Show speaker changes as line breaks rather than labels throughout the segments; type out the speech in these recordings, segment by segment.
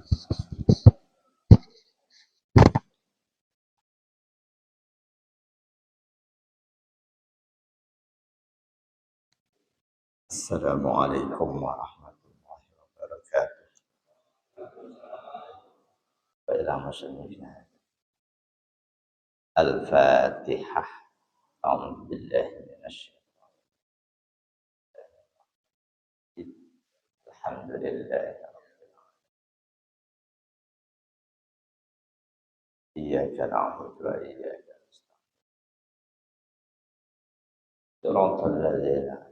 Assalamualaikum warahmatullahi wabarakatuh. Baiklah muslimina. Al-Fatihah. A'udzu billahi minasyaitonir rajim. Alhamdulillah. Iyyaka na'budu wa iyyaka nasta'in. Shiratal ladzina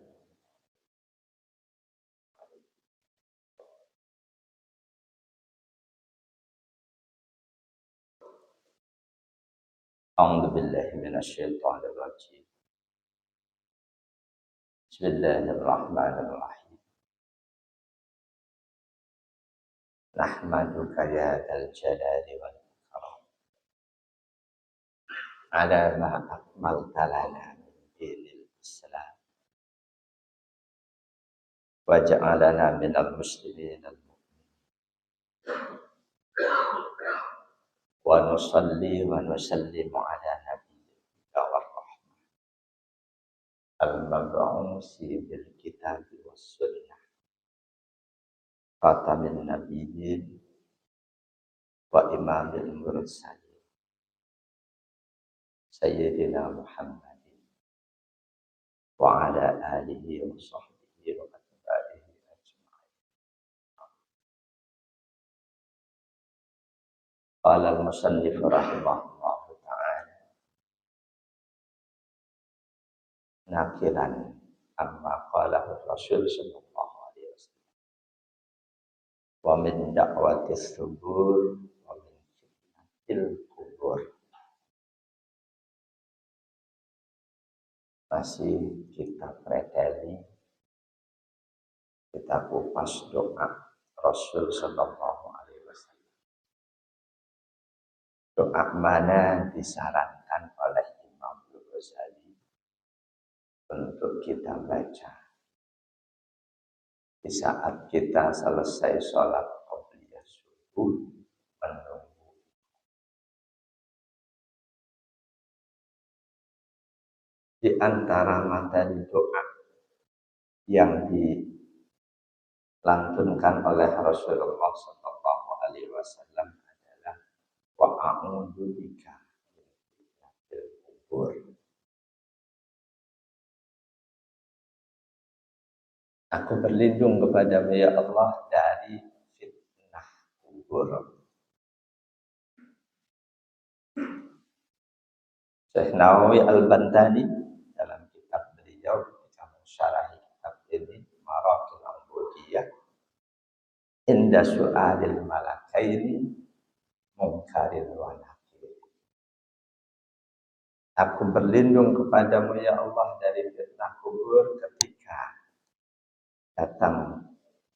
A'udzu billahi minasyaitonir rajim. Bismillahirrahmanirrahim. Nahmaduka ya dzal jalali wal ikram. Ala ma akmalta lana min dinil Islam. Waj'alana minal muslimin al-mu'minin. Wa nusalli wa nusallimu ala nabiyyika wa rahmah al-mab'usi bil kitabi was sunnah khatamin nabiyyin wa imamil mursalin sayyidina Muhammadin wa ala alihi wa sahbihi wa atba'ihi ajma'in. Qala al-musannif rahimahullahu ta'ala nakilan amma qala Rasul sallallahu alaihi wasallam wa min da'watis subur wa min fitnatil kubur. Masih kita preteli, kita kupas doa Rasul sallallahu alaihi wasallam. Doa mana disarankan oleh Imam Ghazali untuk kita baca di saat kita selesai sholat qobliyah subuh menunggu. Di antara materi doa yang dilantunkan oleh Rasulullah sallallahu alaihi wasallam adalah wa a'udzu bika min fitnatil kubur. Aku berlindung kepadamu ya Allah dari fitnah kubur. Syekh Nawawi Al-Bantani dalam kitab beliau ketika mensyarahi kitab ini Maraqil Ubudiyah inda su'alil malakaini munkarin wa nakir. Aku berlindung kepadamu ya Allah dari fitnah kubur ketika datang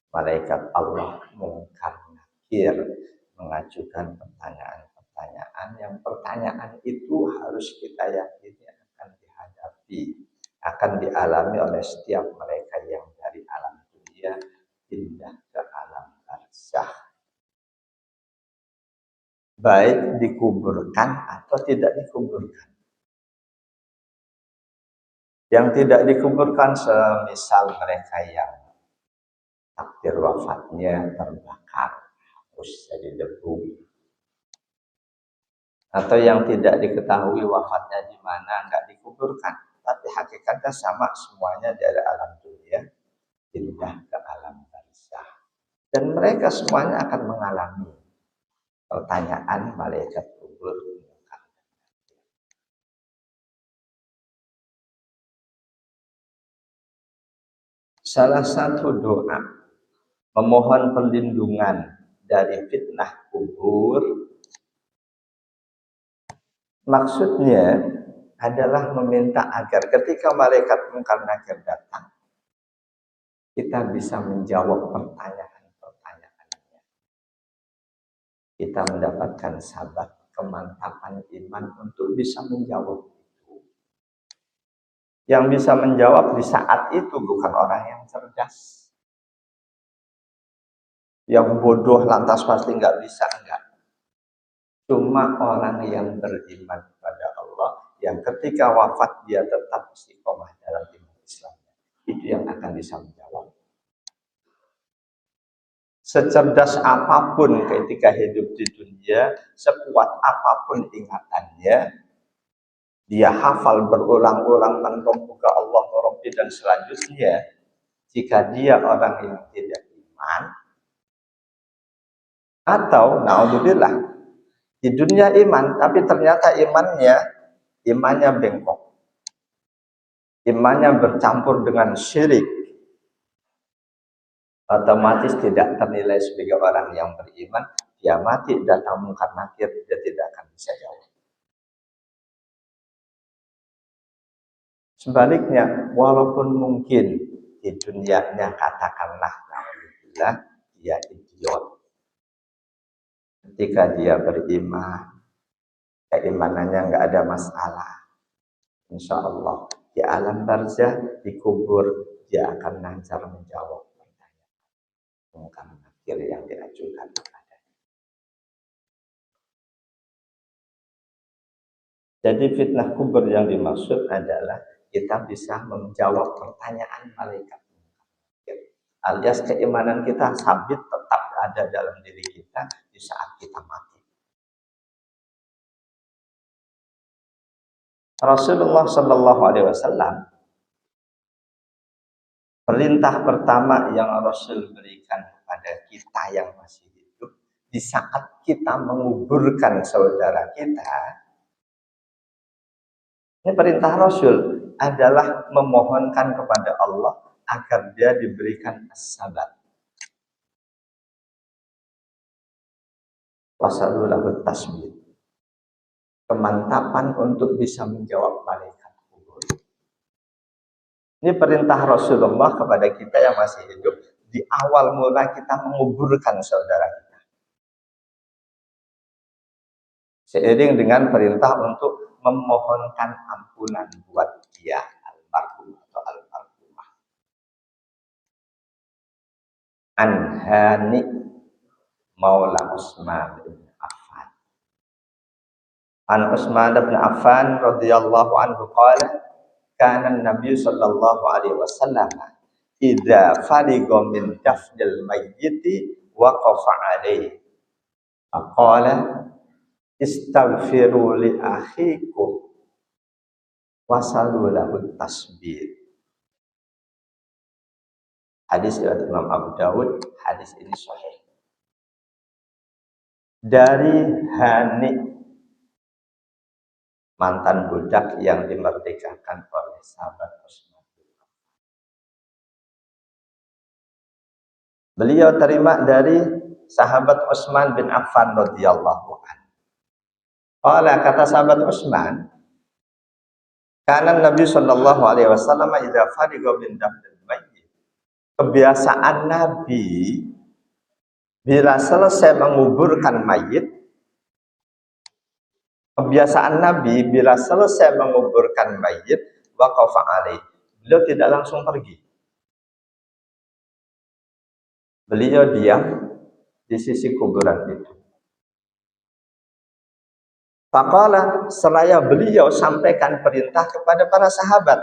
malaikat Allah mungkar nakir mengajukan pertanyaan-pertanyaan yang pertanyaan itu harus kita yakini akan dihadapi, akan dialami oleh setiap mereka yang dari alam dunia pindah ke alam barzakh, baik dikuburkan atau tidak dikuburkan. Yang tidak dikuburkan semisal mereka yang takdir wafatnya terbakar, harus jadi debu, atau yang tidak diketahui wafatnya di mana, enggak dikuburkan, tapi hakikatnya sama semuanya dari alam dunia pindah ke alam barzakh, dan mereka semuanya akan mengalami pertanyaan malaikat kubur. Salah satu doa memohon perlindungan dari fitnah kubur maksudnya adalah meminta agar ketika malaikat mungkar nakir datang kita bisa menjawab pertanyaan-pertanyaannya. Kita mendapatkan sabat, kemantapan iman untuk bisa menjawab itu. Yang bisa menjawab di saat itu bukan orang yang cerdas. Yang bodoh lantas pasti nggak bisa, enggak. Cuma orang yang beriman kepada Allah, yang ketika wafat dia tetap istiqomah dalam iman Islam, itu yang akan bisa menjawab. Secerdas apapun ketika hidup di dunia, sekuat apapun ingatannya, dia hafal berulang-ulang tentang muka Allah Rabbi dan selanjutnya, jika dia orang yang tidak iman, atau naudzubillah di dunia iman, tapi ternyata imannya bengkok, imannya bercampur dengan syirik, otomatis tidak ternilai sebagai orang yang beriman. Dia mati datang mungkar nakir, dia tidak akan bisa jawab. Sebaliknya, walaupun mungkin di dunianya katakanlah alhamdulillah dia idiot, ketika dia beriman, keimanannya nggak ada masalah, insya Allah di alam barzah, di kubur, dia akan lancar menjawab pertanyaan mungkar nakir yang diajukan kepadanya. Jadi fitnah kubur yang dimaksud adalah kita bisa menjawab pertanyaan malaikat, alias keimanan kita sabit tetap ada dalam diri kita di saat kita mati. Rasulullah Shallallahu Alaihi Wasallam, perintah pertama yang Rasul berikan kepada kita yang masih hidup di saat kita menguburkan saudara kita, ini perintah Rasul adalah memohonkan kepada Allah agar dia diberikan as-sabat. Wasallallahu tasbih. Kemantapan untuk bisa menjawab malaikat kubur. Ini perintah Rasulullah kepada kita yang masih hidup di awal mula kita menguburkan saudara kita. Seiring dengan perintah untuk memohonkan ampunan buat dia, almarhum atau almarhumah. Anhani Maula Utsman bin Affan. An Utsman bin Affan radhiyallahu anhu qala kana Nabi sallallahu alaihi wasallam idza fariga min dafnil mayyiti waqafa alaihi aqala istaghfiru li akhikum wasalu lahu tasbih. Hadis riwayat Imam Abu Dawud, hadis ini sahih. Dari Hani, mantan budak yang dimerdekakan oleh sahabat Utsman. Beliau terima dari sahabat Utsman bin Affan radhiyallahu anhu. Kata sahabat Utsman, karena Nabi Shallallahu Alaihi Wasallam idza fariga min dafnil mayyit, kebiasaan Nabi bila selesai menguburkan mayit, kebiasaan Nabi bila selesai menguburkan mayit, waqafa alaih, beliau tidak langsung pergi. Beliau diam di sisi kuburan itu. Faqala, seraya beliau sampaikan perintah kepada para sahabat,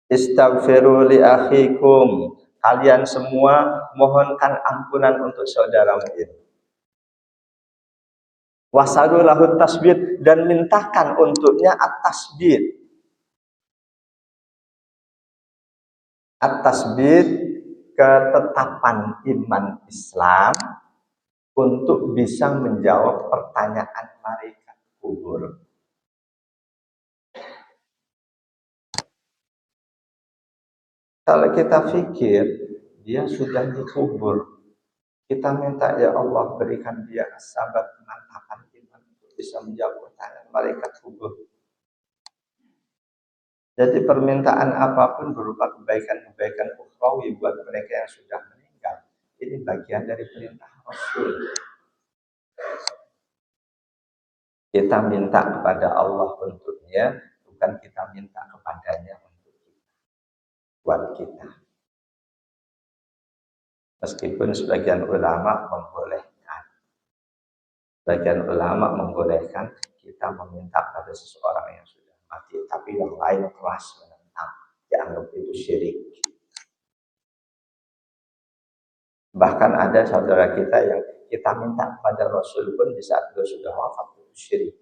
istaghfiru li akhikum, kalian semua mohonkan ampunan untuk saudaramu ini. Wasalu lahu tasbih, dan mintakan untuknya at-tasbih. At-tasbih, ketetapan iman Islam untuk bisa menjawab pertanyaan malaikat kubur. Kalau kita pikir dia sudah dikubur, kita minta ya Allah berikan dia sahabat kemantapan iman untuk bisa menjawab pertanyaan malaikat kubur. Jadi permintaan apapun berupa kebaikan-kebaikan ukhrawi buat mereka yang sudah meninggal, ini bagian dari perintah Rasul. Kita minta kepada Allah untuknya, bukan kita minta kepadanya untuk kita, buat kita. Meskipun sebagian ulama membolehkan. Sebagian ulama membolehkan kita meminta pada seseorang yang sudah mati, tapi yang lain keras menentang, dianggap itu syirik. Bahkan ada saudara kita yang kita minta pada Rasul pun di saat beliau sudah wafat itu syirik.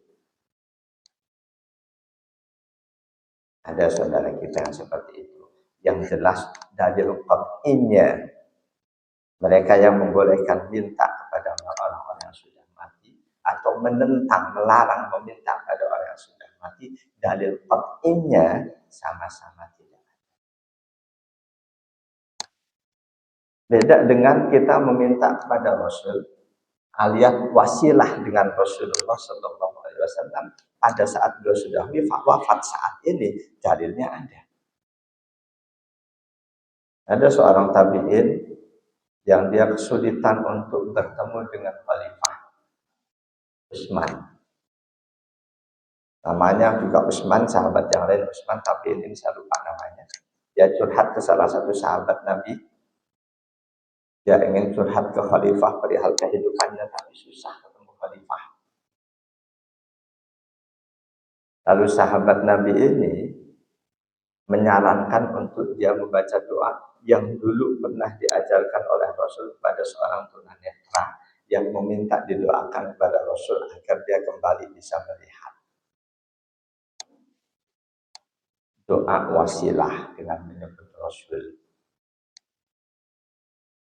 Ada saudara kita yang seperti itu. Yang jelas dalil qat'iynya mereka yang membolehkan minta kepada orang-orang yang sudah mati atau menentang, melarang meminta pada orang yang sudah mati, dalil qat'iynya sama-sama tidak. Beda dengan kita meminta kepada Rasul alias wasilah dengan Rasulullah Sallallahu Alaihi Wasallam pada saat beliau sudah wafat saat ini, dalilnya ada. Ada seorang tabi'in yang dia kesulitan untuk bertemu dengan Khalifah Utsman. Namanya juga Utsman, sahabat yang lain Utsman, tapi ini saya lupa namanya. Dia curhat ke salah satu sahabat Nabi. Dia ingin curhat ke Khalifah perihal kehidupannya, tapi susah ketemu Khalifah. Lalu sahabat Nabi ini menyarankan untuk dia membaca doa yang dulu pernah diajarkan oleh Rasul kepada seorang tunanetra yang meminta didoakan kepada Rasul agar dia kembali bisa melihat. Doa wasilah dengan menyebut Rasul.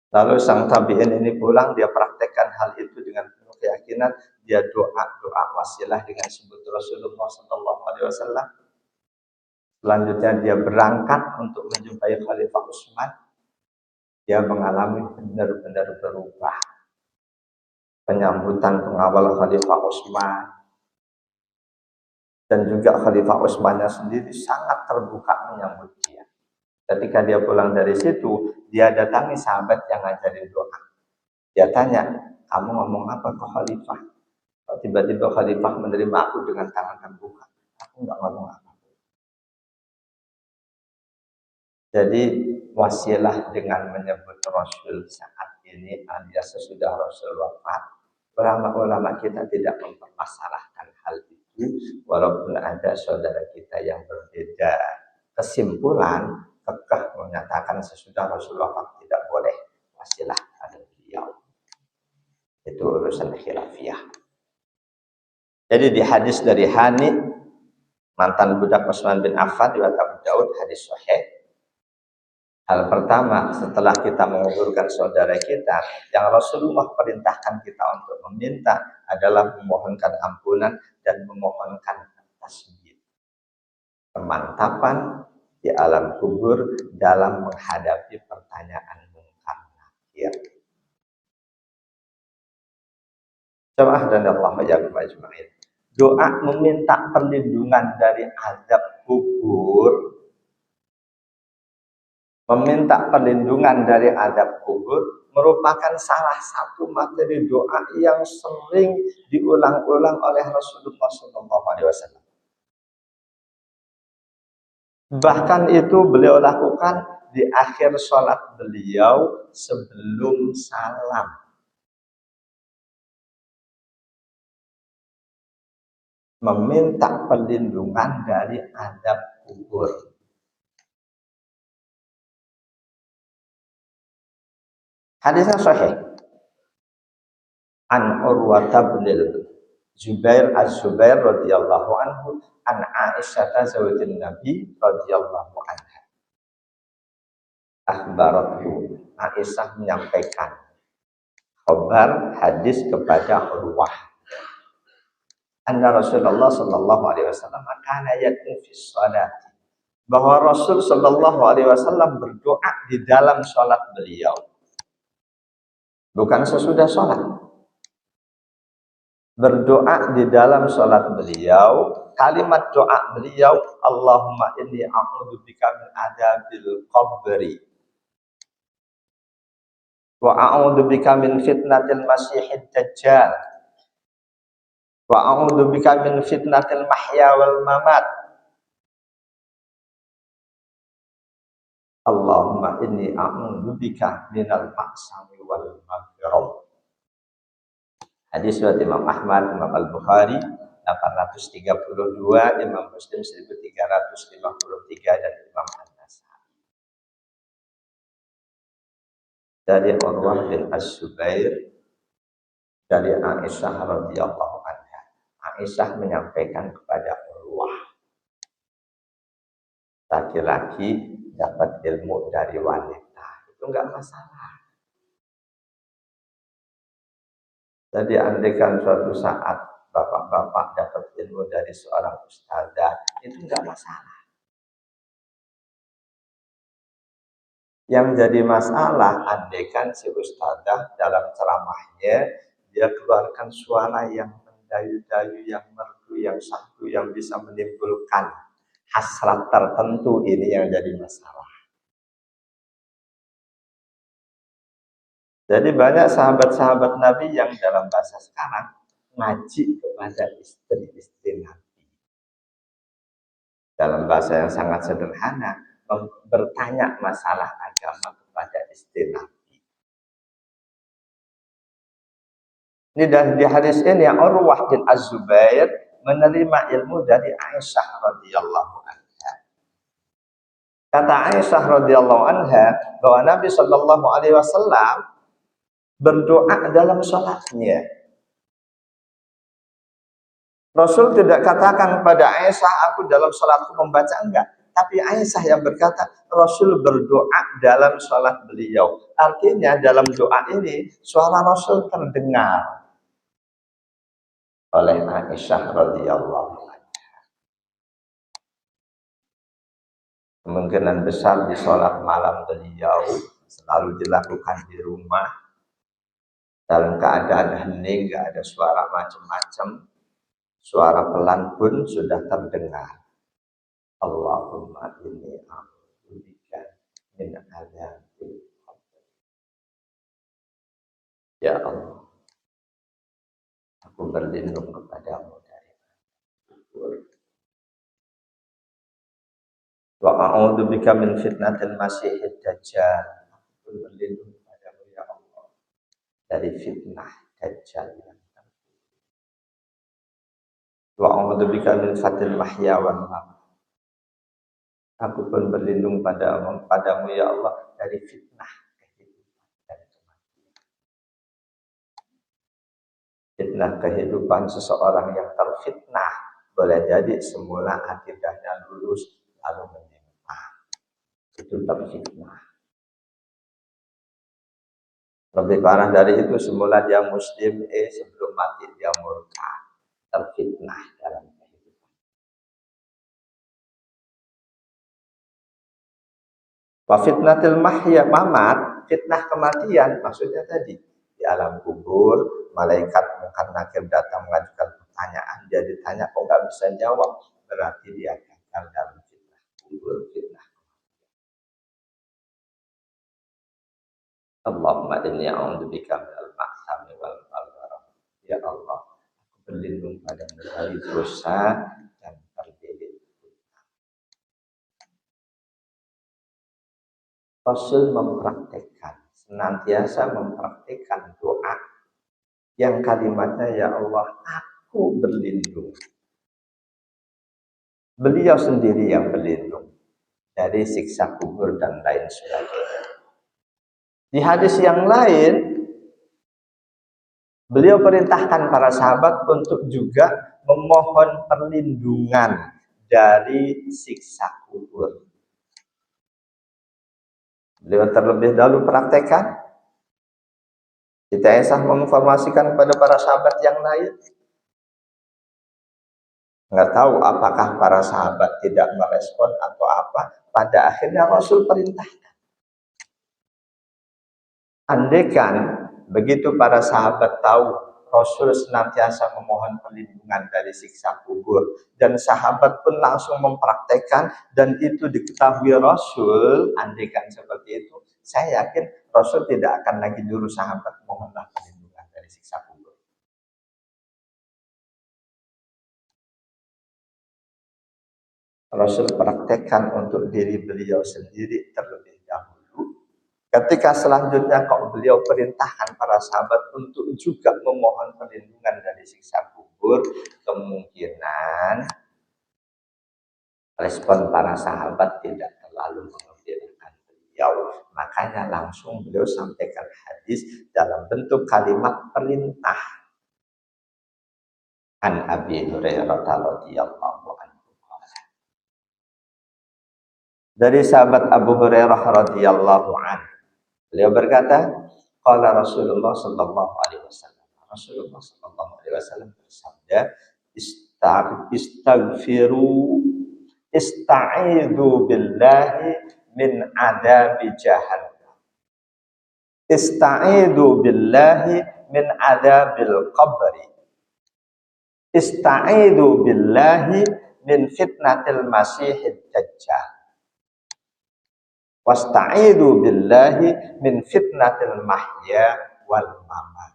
Lalu sang tabi'in ini pulang, dia praktekkan hal itu dengan penuh keyakinan. Dia doa wasilah dengan sebut Rasulullah Sallallahu Alaihi Wasallam. Selanjutnya dia berangkat untuk menjumpai Khalifah Utsman. Dia mengalami benar-benar berubah. Penyambutan pengawal Khalifah Utsman dan juga Khalifah Utsmannya sendiri sangat terbuka menyambut dia. Ketika dia pulang dari situ, dia datangi sahabat yang ngajarin doa. Dia tanya, kamu ngomong apa ke Khalifah? Tiba-tiba Khalifah menerima aku dengan tangan terbuka. Aku nggak ngomong apa. Jadi wasilah dengan menyebut Rasul saat ini alias sesudah Rasul wafat, ulama-ulama kita tidak mempermasalahkan hal itu, walaupun ada saudara kita yang berbeda kesimpulan, kekeh menyatakan sesudah Rasul wafat tidak boleh wasilah pada beliau. Itu urusan khilafiyah. Jadi di hadis dari Hani, mantan budak Utsman bin Affan riwayat Abu Daud, hadis sahih. Hal pertama setelah kita menguburkan saudara kita, yang Rasulullah perintahkan kita untuk meminta adalah memohonkan ampunan dan memohonkan tasbih. Pemantapan di alam kubur dalam menghadapi pertanyaan mungkar nakir. Jamaah dan Allah ya majma'in. Doa meminta perlindungan dari azab kubur, meminta perlindungan dari azab kubur merupakan salah satu materi doa yang sering diulang-ulang oleh Rasulullah SAW. Bahkan itu beliau lakukan di akhir sholat beliau sebelum salam. Meminta perlindungan dari azab kubur. Hadisnya sahih. An Urwata bin Zubair Az-Zubair radhiyallahu anhu an Aisyah zaujin Nabi radhiyallahu anha. Akhbaratu, Aisyah menyampaikan khabar hadis kepada Urwah. Anna Rasulullah sallallahu alaihi wasallam kana yad'u fi sholati. Bahwa Rasul sallallahu alaihi wasallam berdoa di dalam salat beliau. Bukan sesudah salat. Berdoa di dalam salat beliau, kalimat doa beliau, Allahumma inni a'udzubika min adzabil qabri wa a'udzubika min fitnatil masiihid dajjal wa a'udzubika min fitnatil mahya wal mamat Allahumma inni a'udzubika minal ma'sami wal maghfirah. Hadis riwayat Imam Ahmad, Imam Al-Bukhari 832, Imam Muslim 1353 dan Imam An-Nasai. Dari Urwah bin Az-Zubair dari Aisyah radhiyallahu anha. Aisyah menyampaikan kepada Urwah, laki-laki dapat ilmu dari wanita itu enggak masalah. Jadi andaikan suatu saat bapak-bapak dapat ilmu dari seorang ustazah, itu enggak masalah. Yang jadi masalah andaikan si ustazah dalam ceramahnya dia keluarkan suara yang mendayu-dayu, yang merdu, yang sahdu, yang bisa menimbulkan hasrat tertentu, ini yang jadi masalah. Jadi banyak sahabat-sahabat Nabi yang dalam bahasa sekarang ngaji kepada istri-istri Nabi. Dalam bahasa yang sangat sederhana, bertanya masalah agama kepada istri Nabi. Ini di hadis ini Urwah bin Az-Zubair menerima ilmu dari Aisyah radhiyallahu anha. Kata Aisyah radhiyallahu anha bahwa Nabi sallallahu alaihi wasallam berdoa dalam sholatnya. Rasul tidak katakan kepada Aisyah, aku dalam sholatku membaca, enggak. Tapi Aisyah yang berkata, Rasul berdoa dalam sholat beliau. Artinya dalam doa ini, suara Rasul terdengar oleh Aisyah radhiyallahu anha. Kemungkinan besar di sholat malam beliau selalu dilakukan di rumah. Dalam keadaan hening, enggak ada suara macam-macam. Suara pelan pun sudah terdengar. Allahumma inni a'udzubika min adzabil qabr. Ya Allah, aku berlindung kepadamu dari kubur. Wa a'udzubika min fitnatil masiihid dajjal. Aku berlindung kepadamu ya Allah dari fitnah dajjal. Wa a'udzubika min fatil mahya wal mamat. Aku pun berlindung padamu ya Allah dari fitnah kehidupan dan kematian. Fitnah kehidupan seseorang yang terfitnah boleh jadi semula akidahnya lurus lalu menyimpang. Itu terfitnah. Lebih parah dari itu, semula dia muslim, sebelum mati dia murtad. Terfitnah dalam kehidupan. Wa fitnatil mahya mamat, fitnah kematian, maksudnya tadi di alam kubur, malaikat mungkar nakir datang mengajukan pertanyaan, dia ditanya kok nggak bisa jawab, berarti dia gagal dalam fitnah kubur, fitnah. Allahumma inni a'udzubika minal ma'sami wal maghfirah. Ya Allah, aku berlindung padamu dari dosa dan terlilit. Rasul mempraktekkan, senantiasa mempraktekkan doa yang kalimatnya ya Allah, aku berlindung. Beliau sendiri yang berlindung dari siksa kubur dan lain sebagainya. Di hadis yang lain, beliau perintahkan para sahabat untuk juga memohon perlindungan dari siksa kubur. Beliau terlebih dahulu praktekkan. Kita Aisyah menginformasikan kepada para sahabat yang lain. Nggak tahu apakah para sahabat tidak merespon atau apa. Pada akhirnya Rasul perintahkan. Andaikan begitu para sahabat tahu Rasul senantiasa memohon perlindungan dari siksa kubur, dan sahabat pun langsung mempraktekkan, dan itu diketahui Rasul, andaikan seperti itu, saya yakin Rasul tidak akan lagi nyuruh sahabat mohonlah perlindungan dari siksa kubur. Rasul praktekkan untuk diri beliau sendiri terlebih Ketika selanjutnya kok beliau perintahkan para sahabat untuk juga memohon perlindungan dari siksa kubur, kemungkinan respon para sahabat tidak terlalu mengembirakan beliau. Makanya langsung beliau sampaikan hadis dalam bentuk kalimat perintah. An Abi Hurairah radhiyallahu anhu. Dari sahabat Abu Hurairah radhiyallahu anhu, beliau berkata, qala Rasulullah sallallahu alaihi wasallam. Rasulullah sallallahu alaihi wasallam bersabda, istaghfiru ista'idu billahi min adabi jahannam. Ista'idu billahi min adabil qabri. Ista'idu billahi min fitnatil masihid dajjal. Wasta'idu billahi min fitnatil mahya wal mamat.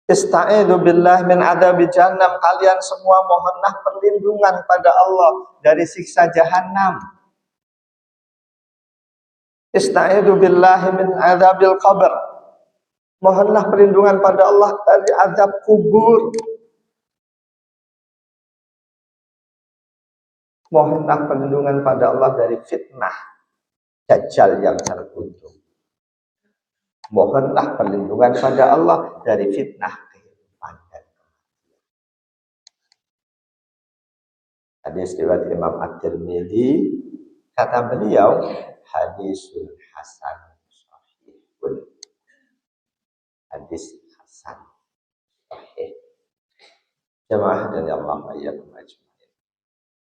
Ista'idu billahi min adabi jahannam. Kalian semua mohonlah perlindungan pada Allah dari siksa jahannam. Ista'idu billahi min adabil qabr. Mohonlah perlindungan pada Allah dari azab kubur. Mohonlah perlindungan pada Allah dari fitnah dajjal yang terkutuk. Mohonlah perlindungan pada Allah dari fitnah kehidupan dan kematian. Hadis riwayat Imam At-Tirmidzi, kata beliau, hadisul hasan sahihun. Hadis hasan sahih. Jemaah dan Allah iyyakum ajmain.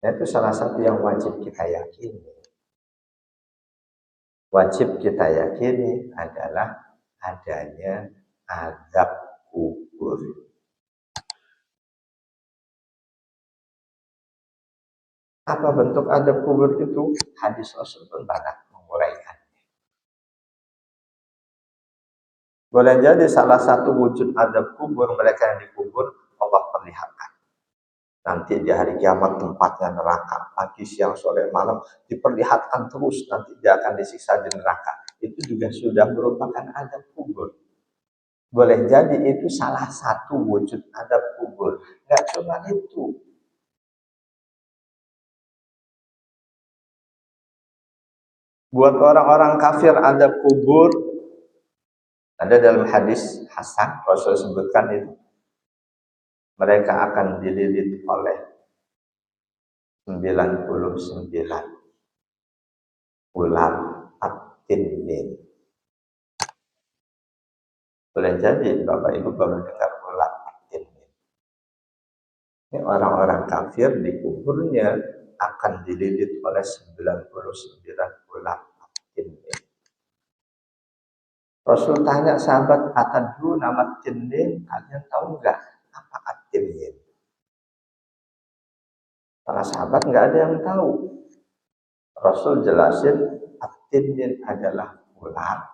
Itu salah satu yang wajib kita yakini. Wajib kita yakini adalah adanya azab kubur. Apa bentuk azab kubur itu? Hadis Rasul pun banyak menguraikannya. Boleh jadi salah satu wujud azab kubur mereka yang dikubur Allah perlihatkan. Nanti di hari kiamat tempatnya neraka, pagi, siang, sore, malam diperlihatkan terus, nanti dia akan disiksa di neraka. Itu juga sudah merupakan azab kubur. Boleh jadi itu salah satu wujud azab kubur. Nggak cuma itu. Buat orang-orang kafir azab kubur, ada dalam hadis Hasan, Rasul sebutkan itu. Mereka akan dililit oleh 99 ular at-tinnin. Boleh jadi Bapak Ibu baru dengar ular at-tinnin. Ini orang-orang kafir di kuburnya akan dililit oleh 99 ular at-tinnin. Rasul tanya sahabat, atadru nama tinnin, kalian tahu enggak apa at-tinnin? Para sahabat enggak ada yang tahu. Rasul jelasin at-tinnin adalah ular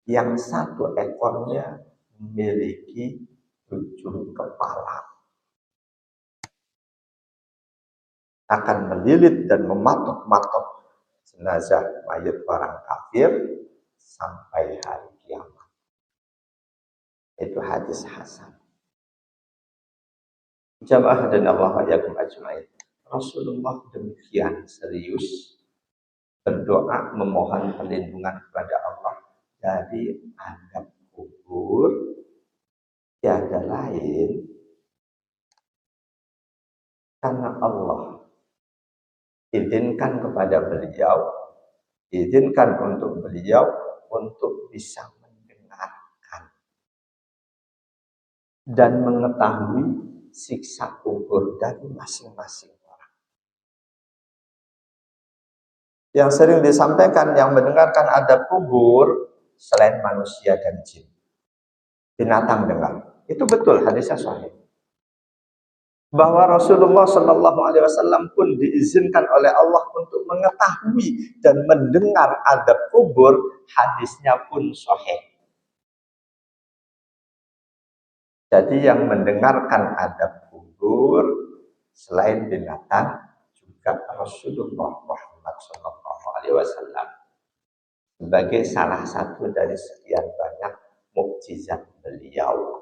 yang satu ekornya memiliki 7 kepala. Akan melilit dan mematok-matok jenazah mayat orang kafir sampai hari kiamat. Itu hadis hasan. Jamaah dan Allah yakum ajmain. Rasulullah demikian serius berdoa memohon perlindungan kepada Allah dari azab kubur, tiada lain karena Allah izinkan kepada beliau, izinkan untuk beliau untuk bisa mendengarkan dan mengetahui siksa kubur dari masing-masing orang. Yang sering disampaikan yang mendengarkan azab kubur selain manusia dan jin. Binatang dengar. Itu betul hadisnya sahih. Bahwa Rasulullah Shallallahu Alaihi Wasallam pun diizinkan oleh Allah untuk mengetahui dan mendengar azab kubur, hadisnya pun sahih. Jadi yang mendengarkan azab kubur selain binatang juga Rasulullah Muhammad Muhammad Shallallahu Alaihi Wasallam sebagai salah satu dari sekian banyak mukjizat beliau.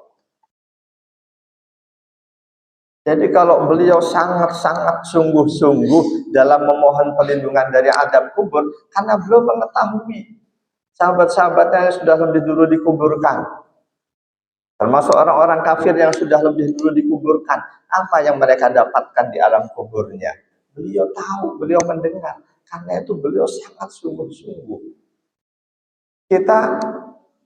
Jadi kalau beliau sangat-sangat sungguh-sungguh dalam memohon perlindungan dari azab kubur, karena beliau mengetahui sahabat-sahabatnya yang sudah lebih dulu dikuburkan, termasuk orang-orang kafir yang sudah lebih dulu dikuburkan, apa yang mereka dapatkan di alam kuburnya. Beliau tahu, beliau mendengar, karena itu beliau sangat sungguh-sungguh. Kita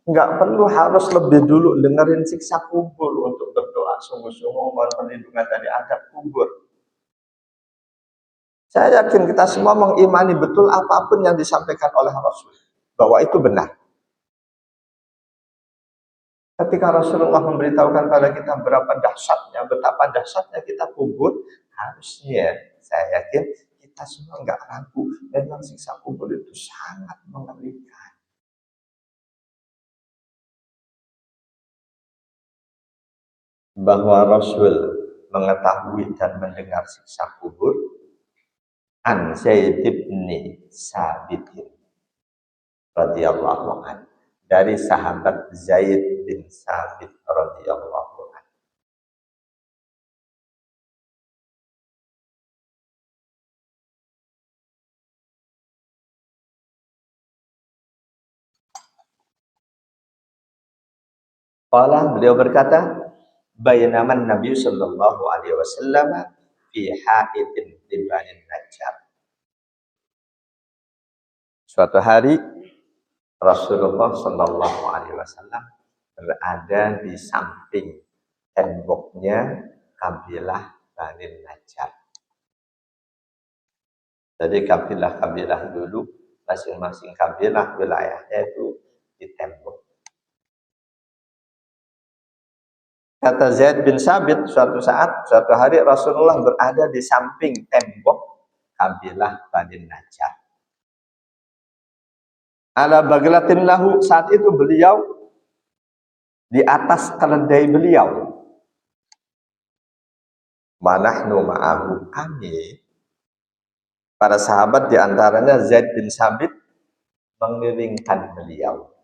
nggak perlu harus lebih dulu dengerin siksa kubur untuk berdoa sungguh-sungguh mohon perlindungan dari azab kubur. Saya yakin kita semua mengimani betul apapun yang disampaikan oleh Rasul, bahwa itu benar. Ketika Rasulullah memberitahukan pada kita betapa dahsyatnya kita kubur, harusnya saya yakin kita semua nggak ragu, memang siksa kubur itu sangat mengerikan. Bahwa Rasul mengetahui dan mendengar siksa kubur, an Zaid bin Sabit radhiyallahu anhu, dari sahabat Zaid bin Sabit radhiyallahu anhu. Beliau berkata, bainaman Nabi sallallahu alaihi wasallam fi haidin di Bani Najjar. Suatu hari Rasulullah sallallahu alaihi wasallam berada di samping temboknya kabilah Bani Najjar. Jadi kabilah-kabilah dulu masing-masing kabilah wilayahnya itu di tembok. Kata Zaid bin Sabit, suatu hari Rasulullah berada di samping tembok kabilah Bani Najjar. Ala baglatin lahu, saat itu beliau di atas keledai beliau. Manahnu ma'ahu, kami para sahabat diantaranya Zaid bin Sabit mengiringkan beliau.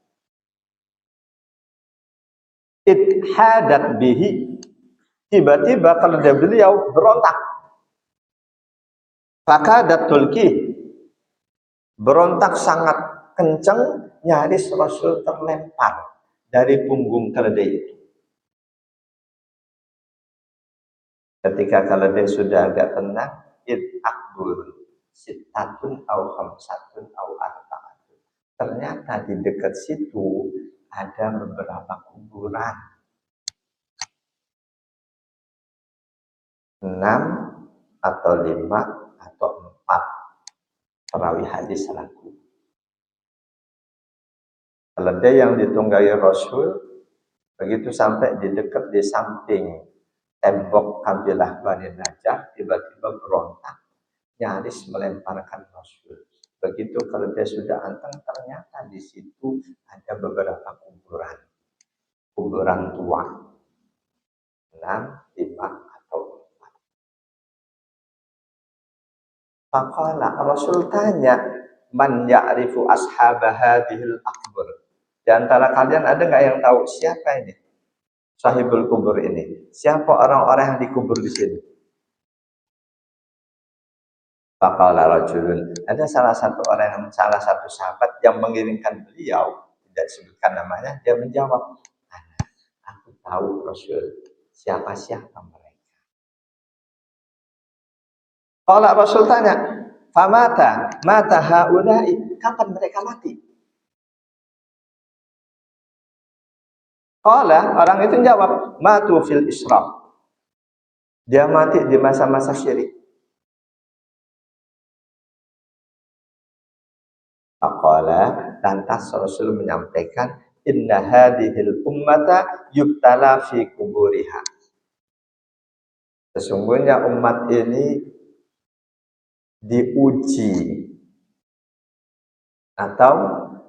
Idhadat bihi, tiba-tiba keledai beliau berontak. Fakadat tulki, berontak sangat kencang, nyaris Rasul terlempar dari punggung keledai itu. Ketika keledai sudah agak tenang, akbur sitatun au khamsatun au arba'atun. Ternyata di dekat situ ada beberapa kuburan. 6 atau 5 atau 4 perawi hadis laku. Keledai yang ditunggangi Rasul begitu sampai di samping tembok kabilah Bani Najjar, tiba-tiba berontak, nyaris melemparkan Rasul. Begitu keledai sudah anteng, ternyata di situ ada beberapa kuburan tua, 6, 5 atau 4. Faqala, Rasul tanya, man ya'rifu ashaba hadhil akbar. Di antara kalian ada nggak yang tahu siapa ini sahibul kubur ini? Siapa orang-orang yang dikubur di sini? Faqala rajulun, ada salah satu sahabat yang mengiringkan beliau, tidak disebutkan namanya, dia menjawab, aku tahu Rasul, siapa mereka. Kalau Rasul tanya, mata haulai, kapan mereka mati? Orang itu jawab, matu fil isyraq. Dia mati di masa-masa syirik. Lantas Rasul menyampaikan, inna hadhil ummata yubtala fi kuburiha. Sesungguhnya umat ini diuji atau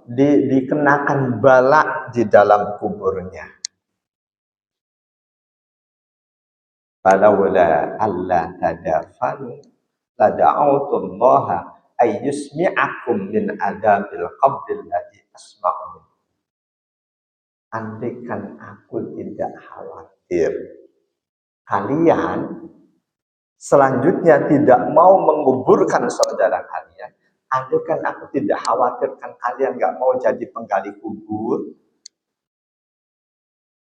dikenakan bala di dalam kuburnya. Falawla alla tadafanu la da'autullaha ayyusmi'akum min adabil qabril ladzi asma'u. Andaikan aku tidak khawatir kalian selanjutnya tidak mau menguburkan saudara kalian, andaikan aku tidak khawatirkan kalian nggak mau jadi penggali kubur,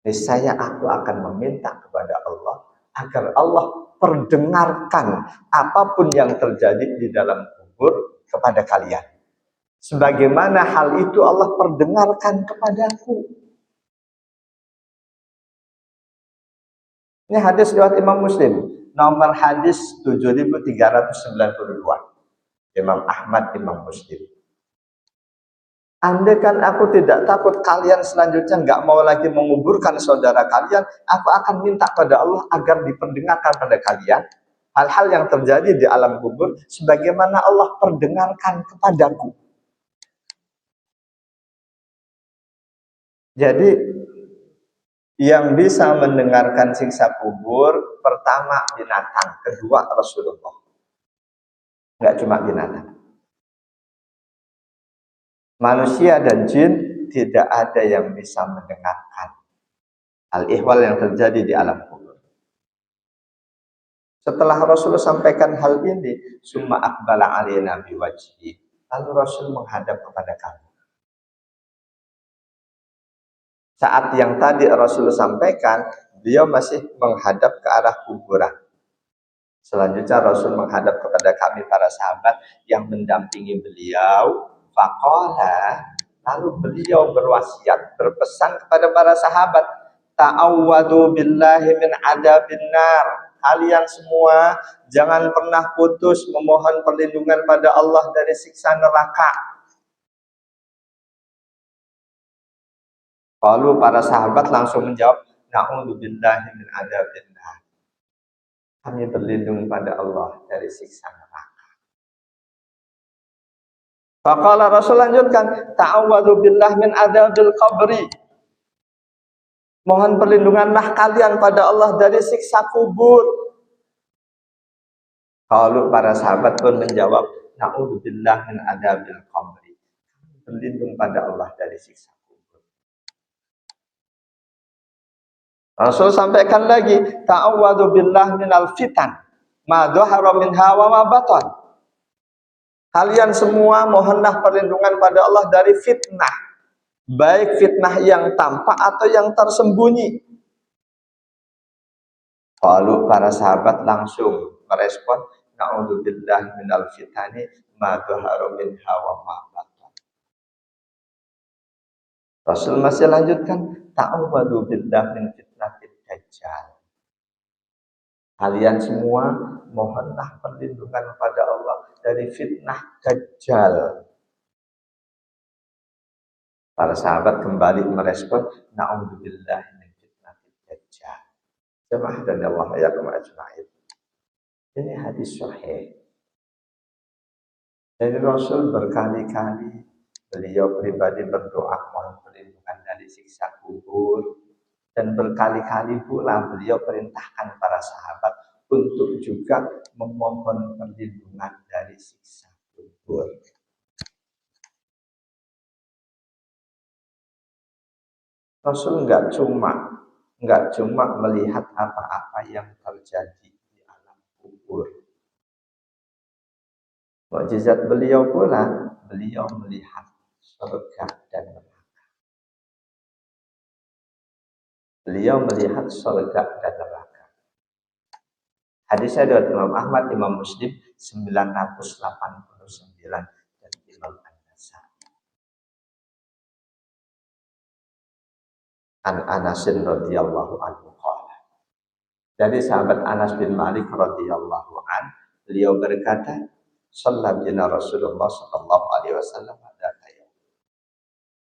niscaya aku akan meminta kepada Allah agar Allah perdengarkan apapun yang terjadi di dalam kubur kepada kalian. Sebagaimana hal itu Allah perdengarkan kepadaku. Ini hadis riwayat Imam Muslim, nomor hadis 7392. Imam Ahmad, Imam Muslim. Andaikan aku tidak takut kalian selanjutnya nggak mau lagi menguburkan saudara kalian, aku akan minta pada Allah agar diperdengarkan pada kalian hal-hal yang terjadi di alam kubur sebagaimana Allah perdengarkan kepadaku. Jadi yang bisa mendengarkan siksa kubur pertama binatang, kedua Rasulullah. Enggak cuma binatang. Manusia dan jin tidak ada yang bisa mendengarkan al-ihwal yang terjadi di alam kubur. Setelah Rasul sampaikan hal ini, summa aqbala alaina biwajhi. Lalu Rasul menghadap kepada kami. Saat yang tadi Rasul sampaikan, beliau masih menghadap ke arah kuburan. Selanjutnya Rasul menghadap kepada kami para sahabat yang mendampingi beliau. Faqala, lalu beliau berwasiat, berpesan kepada para sahabat, ta'awwadu billahi min adabin nar. Kalian semua jangan pernah putus memohon perlindungan pada Allah dari siksa neraka. Lalu para sahabat langsung menjawab, na'udzubillahi min adzabin nar. Kami berlindung pada Allah dari siksa neraka. Faqala Rasul lanjutkan, ta'awwadzu billahi min adzabil qabri. Mohon perlindunganlah kalian pada Allah dari siksa kubur. Lalu para sahabat pun menjawab, na'udzubillahi min adzabil qabri. Berlindung pada Allah dari siksa. Rasul sampaikan lagi, ta'awwadu billah minal fitan, ma dhahara minha wa ma batan. Kalian semua mohonlah perlindungan pada Allah dari fitnah, baik fitnah yang tampak atau yang tersembunyi. Lalu para sahabat langsung merespon, na'udzu billah minal fitani, ma dhahara minha wa ma batan. Rasul masih lanjutkan, ta'awwadu billah min fitnatil dajjal. Kalian semua mohonlah perlindungan pada Allah dari fitnah Dajjal. Para sahabat kembali merespon, na'udzubillahi min fitnatil dajjal. Jemaah dan Allah ya ajma'in. Ini hadis sahih. Dari Rasul berkali-kali beliau pribadi berdoa mohon perlindungan dari siksa kubur. Dan berkali-kali pula beliau perintahkan para sahabat untuk juga memohon perlindungan dari siksa kubur. Rasul nggak cuma melihat apa-apa yang terjadi di alam kubur. Mukjizat beliau pula, beliau melihat surga dan neraka. Beliau melihat surga dan neraka. Hadisnya dari Imam Ahmad, Imam Muslim 989 dan Imam An-Nasa'i. An Anasin radhiyallahu anhu qala. Dari sahabat Anas bin Malik radhiyallahu an, beliau berkata, "Shalla bina Rasulullah sallallahu alaihi wasallam pada ayat."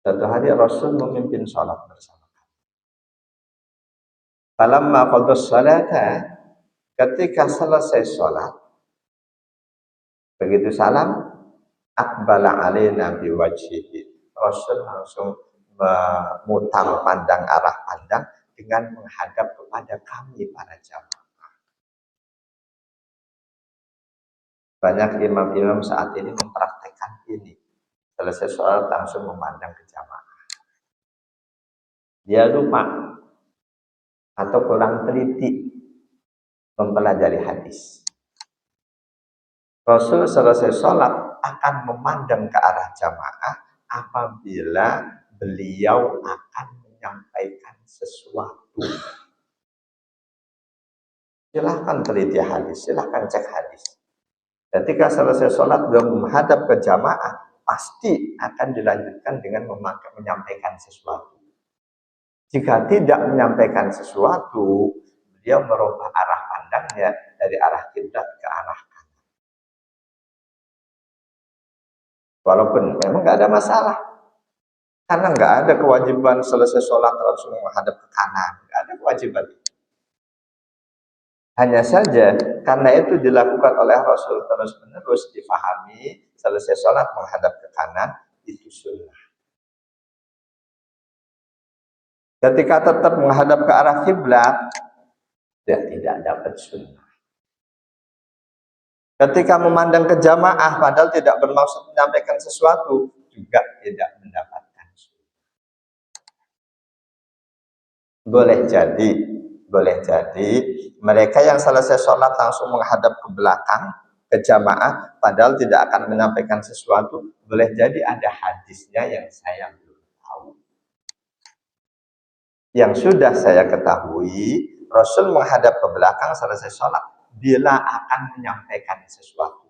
Suatu hari Rasul memimpin salat bersama kami. Falamma qada sholata, ketika selesai salat, begitu salam, aqbala alaina biwajhihi. Rasul langsung memutar pandang arah pandang dengan menghadap kepada kami para jamaah. Banyak imam-imam saat ini mempraktekkan ini. Selesai sholat langsung memandang ke jamaah. Dia lupa atau kurang teliti mempelajari hadis. Rasul selesai sholat akan memandang ke arah jamaah apabila beliau akan menyampaikan sesuatu. Silahkan teliti hadis, silahkan cek hadis. Ketika selesai sholat beliau menghadap ke jamaah, pasti akan dilanjutkan dengan menyampaikan sesuatu. Jika tidak menyampaikan sesuatu, beliau merubah arah pandangnya dari arah kiblat ke arah kanan. Walaupun memang nggak ada masalah, karena nggak ada kewajiban selesai sholat langsung menghadap ke kanan, nggak ada kewajiban. Hanya saja karena itu dilakukan oleh Rasul terus-menerus, difahami selesai sholat menghadap ke kanan itu sunnah. Ketika tetap menghadap ke arah kiblat, dia tidak dapat sunnah. Ketika memandang ke jamaah padahal tidak bermaksud menyampaikan sesuatu, juga tidak mendapatkan sunnah. Boleh jadi mereka yang selesai sholat langsung menghadap ke belakang ke jamaah padahal tidak akan menyampaikan sesuatu, boleh jadi ada hadisnya yang saya belum tahu. Yang sudah saya ketahui, Rasul menghadap ke belakang selesai sholat bila akan menyampaikan sesuatu.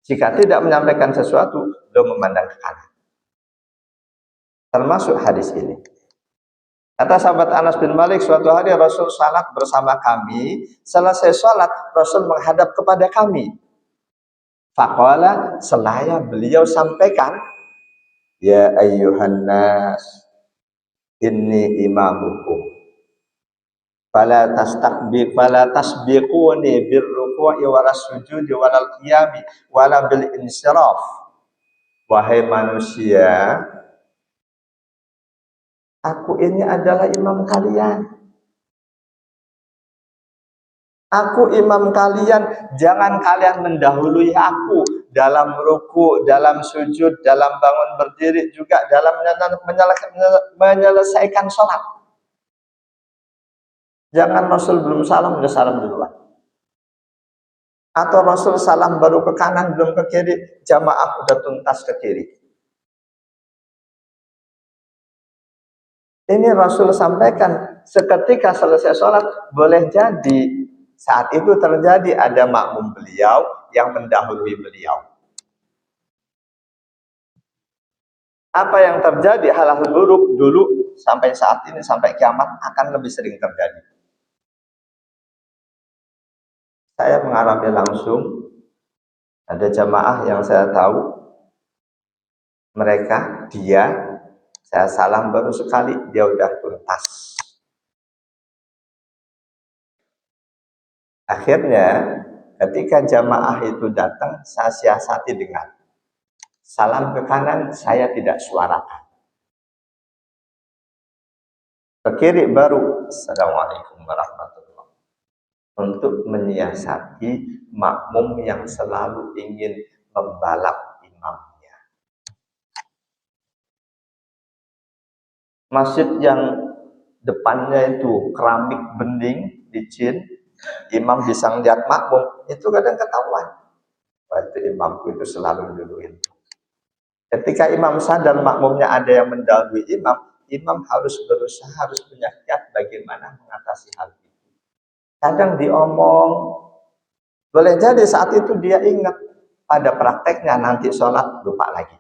Jika tidak menyampaikan sesuatu, beliau memandang ke kanan. Termasuk hadis ini. Kata sahabat Anas bin Malik, suatu hari Rasul salat bersama kami, selesai salat Rasul menghadap kepada kami. Faqala, selaya beliau sampaikan, ya ayyuhan nas, inni imamukum. Fala tasbiquni birruku'i wala sujudi wala qiyami wala bil insiraf. Wahai manusia, aku ini adalah imam kalian. Aku imam kalian, jangan kalian mendahului aku dalam ruku, dalam sujud, dalam bangun berdiri, juga dalam menyelesaikan sholat. Jangan Rasul belum salam, udah salam duluan. Atau Rasul salam baru ke kanan, belum ke kiri, jamaah udah tuntas ke kiri. Ini Rasul sampaikan seketika selesai sholat, boleh jadi saat itu terjadi ada makmum beliau yang mendahului beliau. Apa yang terjadi hal-hal buruk dulu sampai saat ini sampai kiamat akan lebih sering terjadi. Saya mengalami langsung ada jamaah yang saya tahu mereka saya salam baru sekali dia udah tuntas. Akhirnya ketika jamaah itu datang, saya siasati dengan salam ke kanan saya tidak suarakan. Ke kiri baru Assalamualaikum warahmatullahi wabarakatuh. Untuk menyiasati makmum yang selalu ingin membalap imamnya. Masjid yang depannya itu keramik bening, licin, imam bisa ngeliat makmum, itu kadang ketahuan. Wah, itu imamku itu selalu duluin. Ketika imam sadar makmumnya ada yang mendahului imam harus berusaha, harus punya kiat bagaimana mengatasi hal itu. Kadang diomong, boleh jadi saat itu dia ingat, pada prakteknya nanti sholat lupa lagi.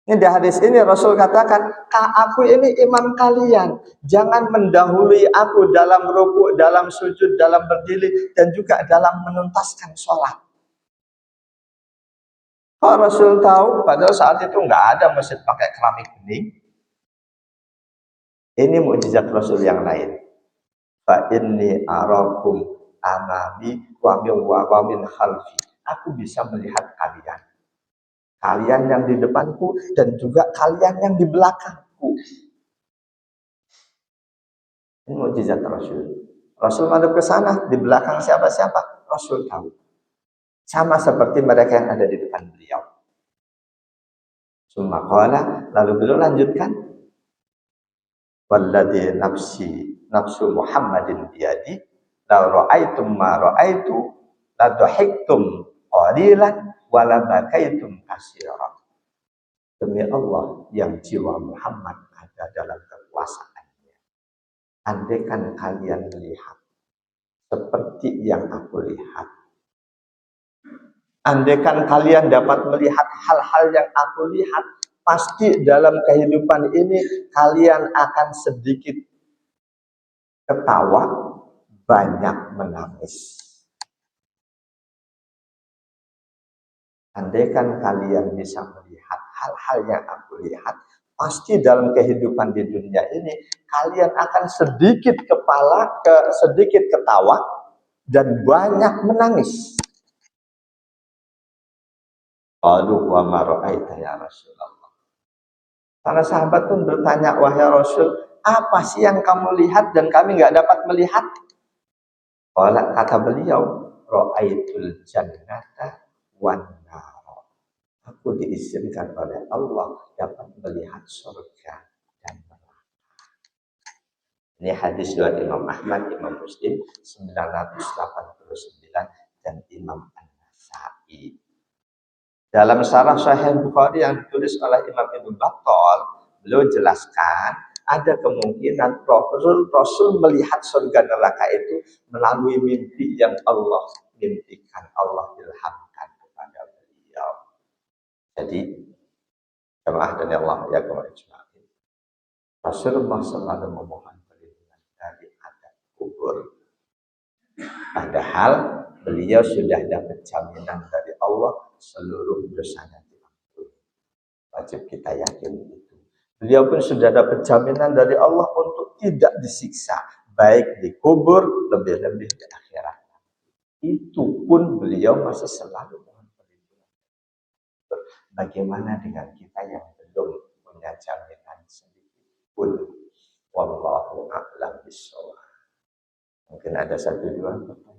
Ini di hadis ini Rasul katakan, aku ini imam kalian, jangan mendahului aku dalam ruku, dalam sujud, dalam berdiri, dan juga dalam menuntaskan sholat. Kalau Rasul tahu, padahal saat itu nggak ada masjid pakai keramik bening. Ini mukjizat Rasul yang lain. Fa inni arakum amami wa min khalfi. Aku bisa melihat kalian. Kalian yang di depanku dan juga kalian yang di belakangku. Ini mukjizat Rasul. Rasul madep ke sana, di belakang siapa-siapa? Rasul tahu. Sama seperti mereka yang ada di depan beliau. Sumakala, lalu beliau lanjutkan, walladzi nafsu Muhammadin biyadi, la ra'aitum ma ra'aitu, la dhahiktum qalilan, wa la bakaitum katsiran. Demi Allah yang jiwa Muhammad ada dalam kekuasaannya. Andaikan kalian melihat seperti yang aku lihat, andaikan kalian dapat melihat hal-hal yang aku lihat, pasti dalam kehidupan ini kalian akan sedikit ketawa, banyak menangis. Andaikan kalian bisa melihat hal-hal yang aku lihat, pasti dalam kehidupan di dunia ini kalian akan sedikit sedikit ketawa dan banyak menangis. Qalu wa ma ra'aita ya Rasulullah. Para sahabat pun bertanya, wahai Rasul, apa sih yang kamu lihat dan kami nggak dapat melihat? Kata beliau, ra'aitul jannata wan nar. Aku diizinkan oleh Allah dapat melihat surga dan neraka. Ini hadis riwayat Imam Ahmad, Imam Muslim 989 dan Imam An-Nasa'i. Dalam syarah Sahih Bukhari yang ditulis oleh Imam Ibnu Battal, beliau jelaskan ada kemungkinan Rasul melihat surga neraka itu melalui mimpi yang Allah mimpikan, Allah ilhamkan kepada beliau. Jadi jemaah dan Allah ya kemarin Rasulullah selalu memohon perlindungan dari azab kubur. Padahal beliau sudah dapat jaminan dari Allah seluruh dosanya diampuni. Wajib kita yakin itu. Beliau pun sudah dapat jaminan dari Allah untuk tidak disiksa, baik di kubur, lebih-lebih di akhirat. Itu pun beliau masih selalu mohon perlindungan. Bagaimana dengan kita yang belum punya jaminan sedikit pun? Wallahu a'lam bishawab. Mungkin ada satu dua pertanyaan.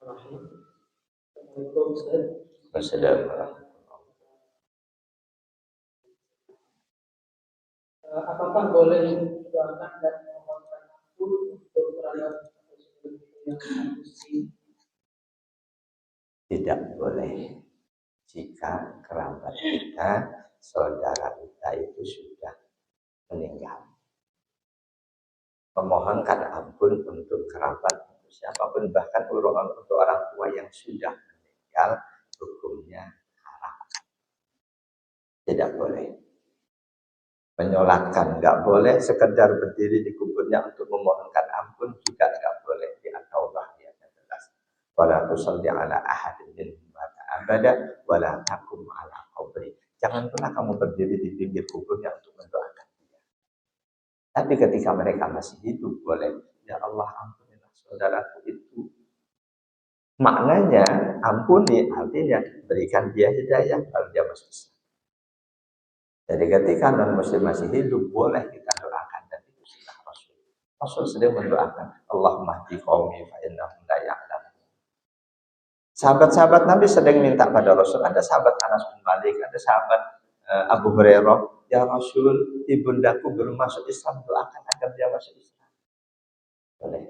Assalamualaikum Ustaz.
Wassalamualaikum.
Apakah boleh mendoakan dan memohonkan ampun untuk kerabat yang muslim?
Tidak boleh. Jika kerabat kita, saudara kita itu sudah meninggal. Memohonkan ampun untuk kerabat, untuk siapapun, bahkan untuk orang tua yang sudah meninggal, hukumnya haram. Tidak boleh. Menyolatkan nggak boleh, sekedar berdiri di kuburnya untuk memohonkan ampun juga nggak boleh. Di At-Taubah ya jelas. Wala tusalli ala ahadin minhum mata abada wala taqum ala qabri. Jangan pernah kamu berdiri di pinggir kuburnya untuk mendoakan dia. Tapi ketika mereka masih hidup boleh. Ya Allah, ampunilah saudaraku itu. Maknanya ampuni, artinya berikan dia hidayah kalau dia masih Islam. Jadi ketika non muslim masih hidup boleh kita doakan, dan itu sunnah Rasul. Rasul sedang mendoakan, Allahumma hdi qaumi fa innahum la ya'lamun. Sahabat-sahabat Nabi sedang minta pada Rasul. Ada sahabat Anas bin Malik, ada sahabat Abu Hurairah, ya Rasul, ibundaku belum masuk Islam, doakan agar dia masuk Islam. Boleh.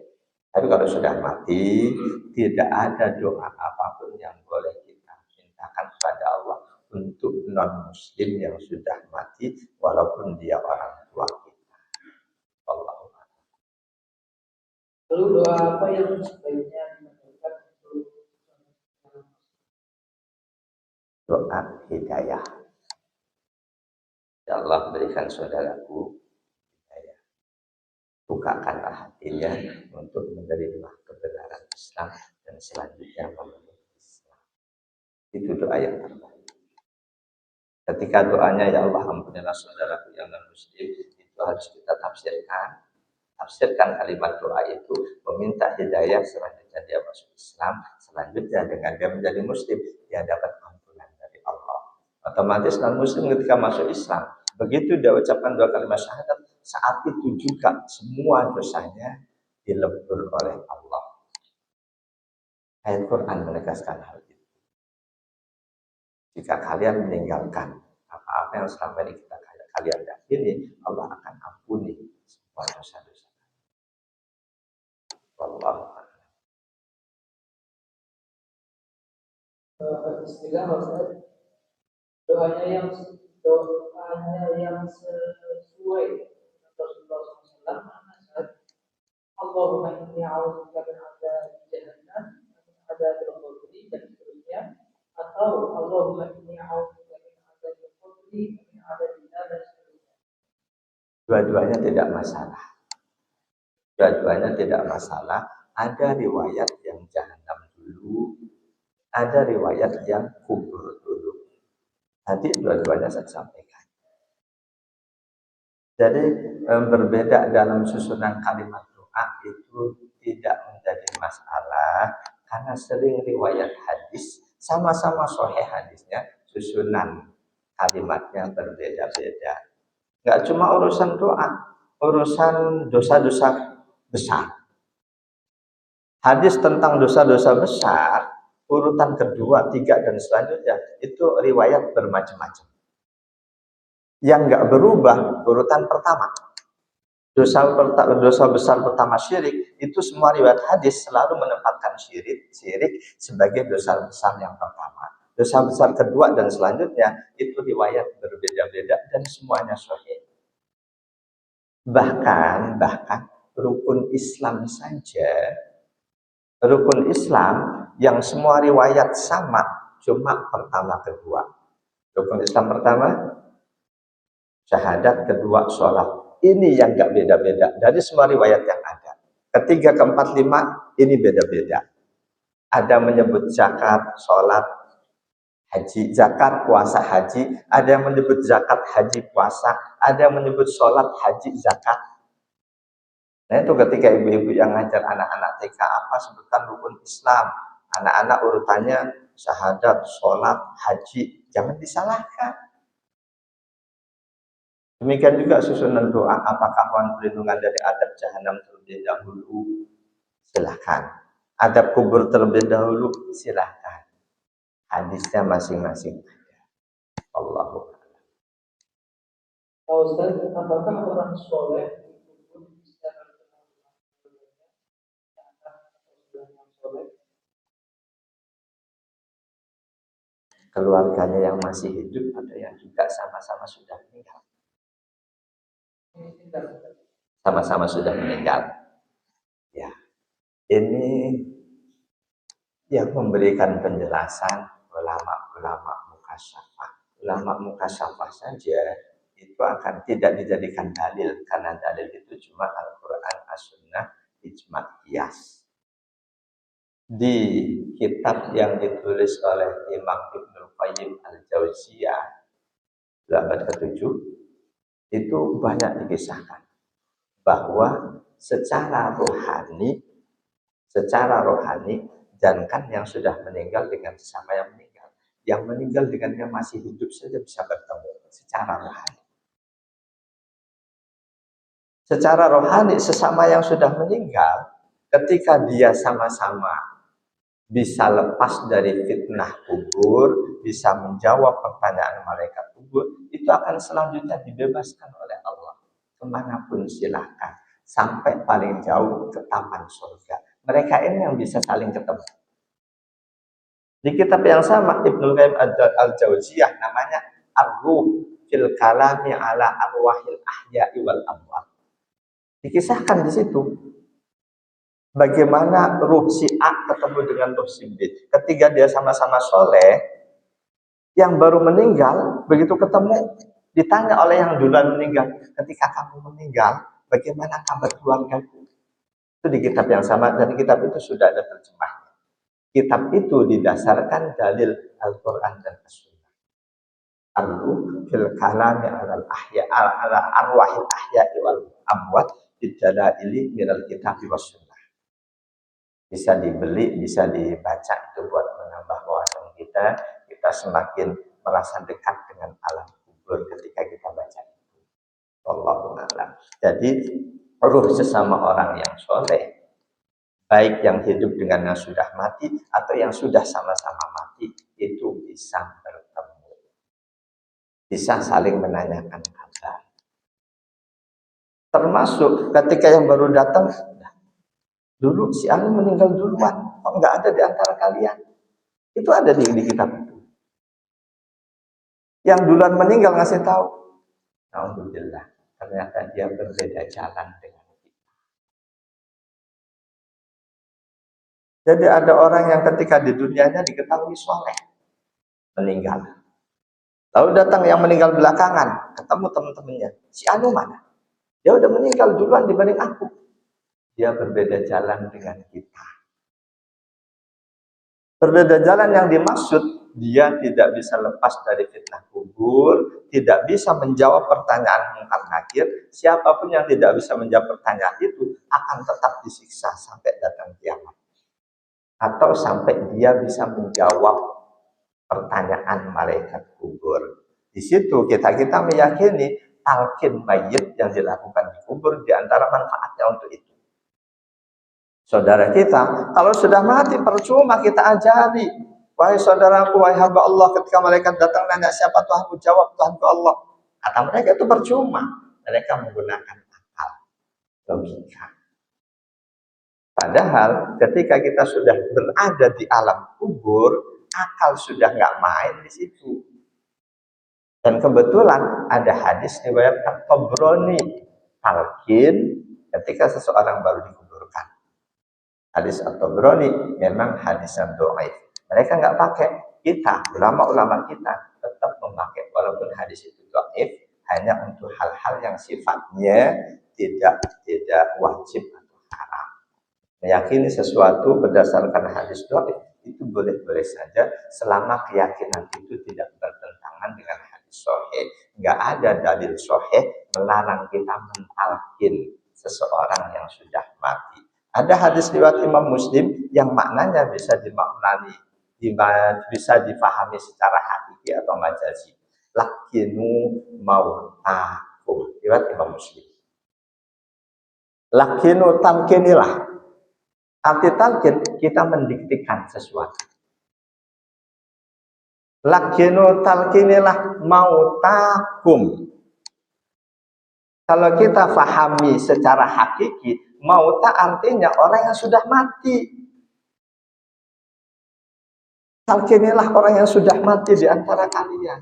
Tapi kalau sudah mati, tidak ada doa apapun yang boleh kita mintakan kepada Allah untuk non-muslim yang sudah mati, walaupun dia orang tua kita. Allahumma.
Lalu doa apa yang sebaiknya dilakukan untuk
Doa hidayah. Ya Allah, berikan saudaraku hidayah. bukakanlah hatinya untuk menerima kebenaran Islam dan selanjutnya memeluk Islam. Itu doa yang terbaik. Ketika doanya ya Allah ampunilah saudaraku yang non muslim, itu harus kita tafsirkan. Tafsirkan kalimat doa itu meminta hidayah, selanjutnya dia masuk Islam, selanjutnya dengan dia menjadi muslim dia dapat ampunan dari Allah. Otomatis non muslim ketika masuk Islam, begitu dia ucapkan dua kalimat syahadat, saat itu juga semua dosanya dilebur oleh Allah. Ayat Quran menegaskan hal itu. Jika kalian meninggalkan apa-apa yang selama ini kalian yakini, Allah akan ampuni semua dosa-dosa. Wallahu a'lam.
Istilah Ustaz, doanya yang sesuai Rasulullah SAW, Ustaz. Allahumma inni a'udzubika min adzabi jahannam, min adzabil qabri dan seterusnya, atau Allahumma inni a'udzubika min adzabil qabri, min adzabil nar dan seterusnya.
Dua-duanya tidak masalah. Dua-duanya tidak masalah. Ada riwayat yang jahanam dulu, ada riwayat yang kubur dulu. Tadi dua-duanya saya sampaikan. Jadi berbeda dalam susunan kalimat doa itu tidak menjadi masalah karena sering riwayat hadis sama-sama sahih hadisnya, susunan kalimatnya berbeda-beda. Enggak cuma urusan doa, urusan dosa-dosa besar. Hadis tentang dosa-dosa besar, urutan kedua, tiga, dan selanjutnya, itu riwayat bermacam-macam. Yang enggak berubah, urutan pertama. Dosa besar pertama syirik, itu semua riwayat hadis selalu menempatkan syirik sebagai dosa besar yang pertama. Dosa besar kedua dan selanjutnya, itu riwayat berbeda-beda dan semuanya sahih. Bahkan rukun Islam saja, rukun Islam yang semua riwayat sama, cuma pertama kedua. Rukun Islam pertama syahadat, kedua sholat. Ini yang enggak beda-beda dari semua riwayat yang ada. Ketiga, keempat, lima ini beda-beda. Ada menyebut zakat, sholat, haji, zakat, puasa, haji. Ada yang menyebut zakat, haji, puasa. Ada yang menyebut sholat, haji, zakat. Nah itu ketika ibu-ibu yang ngajar anak-anak TK apa sebutkan rukun Islam, anak-anak urutannya syahadat, sholat, haji, jangan disalahkan. Demikian juga susunan doa, apakah mohon perlindungan dari adab jahanam terlebih dahulu, silahkan. Adab kubur terlebih dahulu, silahkan. Hadisnya masing-masing ada. Allahu a'lam.
Ustaz, apakah orang soleh
keluarganya yang masih hidup ada yang juga sama-sama sudah meninggal. Sama-sama sudah meninggal. Ya, ini yang memberikan penjelasan ulama-ulama mukasyafah. Ulama mukasyafah saja itu akan tidak dijadikan dalil karena dalil itu cuma Al-Quran, As-Sunnah, Ijma' Qiyas. Di kitab yang ditulis oleh Imam Ibnul Qayyim Al-Jauziyah abad ke-7 itu banyak dikisahkan bahwa secara rohani jangankan yang sudah meninggal dengan sesama yang meninggal dengan yang masih hidup saja bisa bertemu secara rohani. Secara rohani sesama yang sudah meninggal ketika dia sama-sama bisa lepas dari fitnah kubur, bisa menjawab pertanyaan malaikat kubur, itu akan selanjutnya dibebaskan oleh Allah. Kemanapun silahkan, sampai paling jauh ke taman surga. Mereka ini yang bisa saling ketemu. Di kitab yang sama, Ibnul Qayyim Al-Jauziyah namanya Ar-Ruh fil Kalami ala Arwahil Ahya'i wal Amwat. Dikisahkan di situ. Bagaimana ruh si A ketemu dengan ruh si B. Ketika dia sama-sama soleh, yang baru meninggal, begitu ketemu, ditanya oleh yang duluan meninggal, ketika kamu meninggal, bagaimana kabar keluargaku? Itu di kitab yang sama, dan kitab itu sudah ada terjemahnya. Kitab itu didasarkan dalil Al-Quran dan As-Sunnah. Arlu fil kalami ala ahya ala arwahil ahya'i wal amwat bidalaili minal kitab was sunnah. Bisa dibeli, bisa dibaca, itu buat menambah wawasan kita. Kita semakin merasa dekat dengan alam kubur ketika kita baca itu. Wallahu a'lam. Jadi ruh sesama orang yang soleh, baik yang hidup dengan yang sudah mati atau yang sudah sama-sama mati, itu bisa bertemu, bisa saling menanyakan kabar. Termasuk ketika yang baru datang, dulu si Anu meninggal duluan, kok nggak ada di antara kalian? Itu ada di kitab itu. Yang duluan meninggal ngasih tahu, alhamdulillah, ternyata dia berbeda jalan dengan kita. Jadi ada orang yang ketika di dunianya diketahui soleh, meninggal. Lalu datang yang meninggal belakangan, ketemu teman-temannya, si Anu mana? Dia udah meninggal duluan dibanding aku. Dia berbeda jalan dengan kita. Berbeda jalan yang dimaksud, dia tidak bisa lepas dari fitnah kubur, tidak bisa menjawab pertanyaan mungkar nakir. Siapapun yang tidak bisa menjawab pertanyaan itu akan tetap disiksa sampai datang kiamat. Atau sampai dia bisa menjawab pertanyaan malaikat kubur. Di situ kita meyakini talqin mayit yang dilakukan di kubur di antara manfaatnya untuk itu. Saudara kita, kalau sudah mati percuma kita ajari. Wahai saudaraku, wahai hamba Allah, ketika malaikat datang nanya siapa Tuhanmu, jawab Tuhanku Allah. Kata mereka itu percuma. Mereka menggunakan akal, logika. Padahal ketika kita sudah berada di alam kubur, akal sudah nggak main di situ. Dan kebetulan ada hadis riwayat At-Tabrani, talqin ketika seseorang baru dikuburkan. Hadis At-Tabrani memang hadis yang dhaif. Mereka nggak pakai. Kita, ulama-ulama kita tetap memakai walaupun hadis itu dhaif, hanya untuk hal-hal yang sifatnya tidak wajib atau haram. Meyakini sesuatu berdasarkan hadis dhaif itu boleh-boleh saja selama keyakinan itu tidak bertentangan dengan hadis sahih. Nggak ada dalil sahih melarang kita mentalkin seseorang yang sudah mati. Ada hadis riwayat Imam Muslim yang maknanya bisa dimaknani, bisa difahami secara hakiki atau majazi. Lakinu mautakum. Riwayat Imam Muslim. Lakinu talkinilah. Arti talkin, kita mendiktikan sesuatu. Lakinu talkinilah mautakum. Kalau kita fahami secara hakiki, mauta artinya orang yang sudah mati. Talkinilah orang yang sudah mati di antara kalian.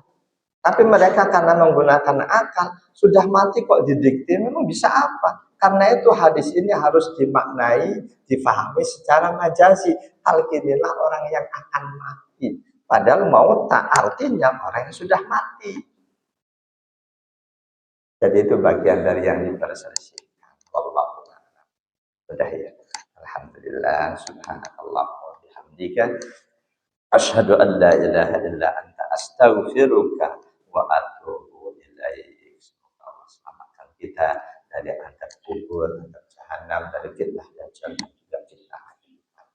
Tapi mereka karena menggunakan akal, sudah mati kok didikti, memang bisa apa? Karena itu hadis ini harus dimaknai, difahami secara majazi. Talkinilah orang yang akan mati. Padahal mauta artinya orang yang sudah mati. Jadi itu bagian dari yang diperselisihkan. Wallahu a'lam. Sudah ya. Alhamdulillah. Subhanallah wa bihamdika. Asyhadu an la ilaha illa anta astaghfiruka wa atubu ilaik. Semoga Allah selamatkan kita dari azab kubur, azab jahanam, dari fitnah dajjal dan juga fitnah akhirat.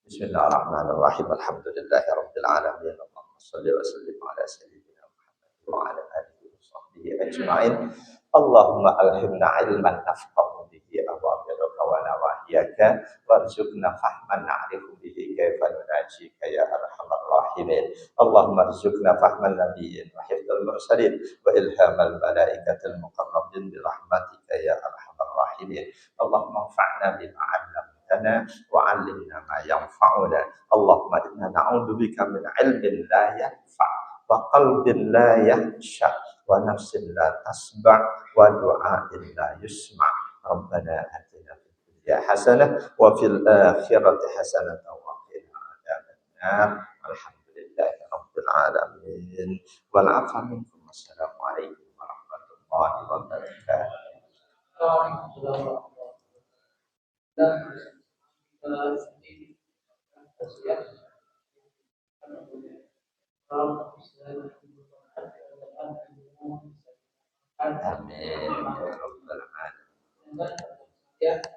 Bismillahirrahmanirrahim. Alhamdulillahirabbil alamin. Allahumma shalli wa sallim ala sayyidina Muhammad wa ala alihi wa sahbihi ajma'in. Allahumma alhimna ilman nafqahu bihi awamiraka wa nawahiyaka warzuqna fahman na'rifu bihi kaifa nunajika ya arhamar rahimin. Allahumma arzuqna fahman nabiyyin wa hifdzal mursalin wa ilhamal malaikatil muqarrabin bi rahmatika ya arhamar rahimin. Allahumma anfa'na bima 'allamtana wa 'allimna ma yanfa'una. Allahumma inna na'udzubika min 'ilmin la yanfa' wa qalbin la yakhsha wa nafsin la tasba' wa du'ain la yusma'. Rabbana atina fid dunya hasanah wa fil akhirati hasanah wa qina adzabannar. Alhamdulillahi rabbil alamin. Wal 'afwa minkum. Wassalamu alaikum warahmatullahi wabarakatuh. Amin ya rabbal alamin.
Dan